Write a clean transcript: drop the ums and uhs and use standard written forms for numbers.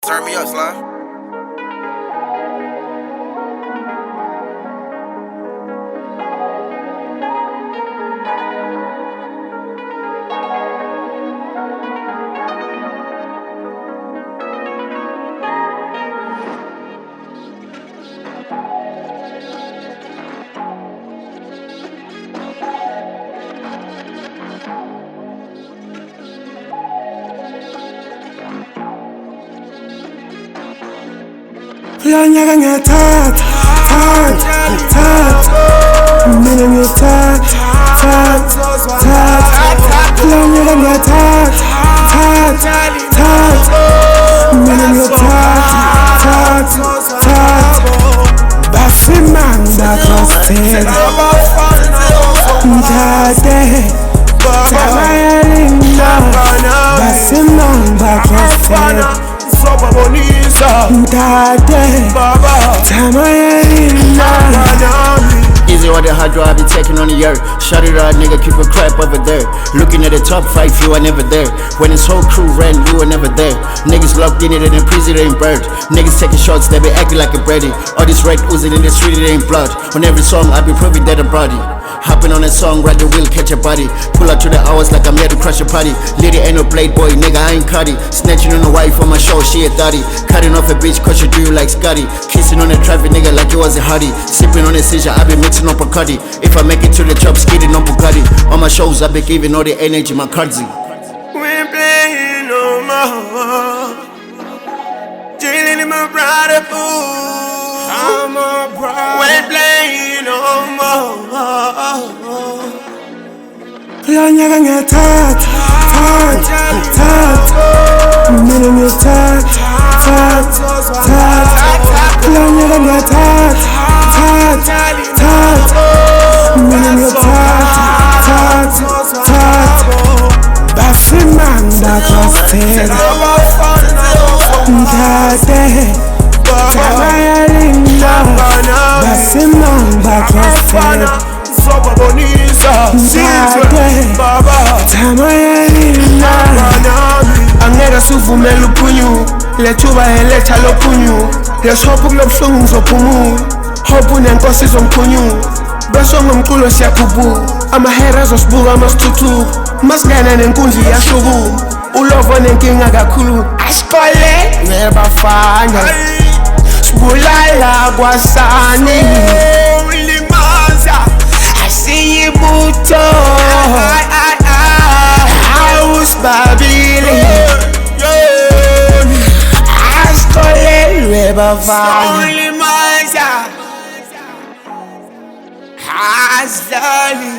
Turn me up, Slime. Kulanyaka ngiyathatha, mina ngiyathatha, kulanyaka ngiyathatha, mina ngiyathatha, basimanga kostela, mdade, tamayelina, basimanga kostela. Mdade, tamayelina. Easy on the hard drive, I be taking on the earth. Shut it out, nigga, keep a crap over there. Looking at the top 5, you are never there. When this whole crew ran, you were never there. Niggas locked in it and in prison, it ain't bird. Niggas taking shots, they be acting like a Brady. All this red oozing in the street, it ain't blood. On every song, I be proving that I'm bloody. Hopping on a song, ride the wheel, catch a body. Pull out to the hours like I'm here to crush a party. Lady ain't no blade boy, nigga, I ain't cutty. Snatching on a wife on my show, she a daddy. Cutting off a bitch, cause she do you like Scotty. Kissing on a traffic nigga like it was a hottie. Sipping on a seizure, I been mixing up a cuddy. If I make it to the top, skidding on Bugatti. On my shows, I be giving all the energy, my cardsy. We ain't playing no more. Jade in my brother fool. I'm a brother. We ain't playing no more. Kulanyaka ngiyathatha, mina ngiyathatha, kulanyaka ngiyathatha, mina ngiyathatha, basimanga kostela, mdade, tamayelina, basimanga kostela. Ciizwe, tamayelina. Angeke sivumele uphunyu, lethuba eletha lophunyu. Leshopu kulobuhlungu ngizophumula, hope unenkosi izongiphunyula. Bese ngomculo siyakhubuka, amahera azosibuka masithuthuka. Masigana nenkundla iyashukuma, ulovo nenkinga kakhulu. Asikole nebafana, sibulala kwasani. Asiyibuto, house babili, asikolelwe bafana, asidlali.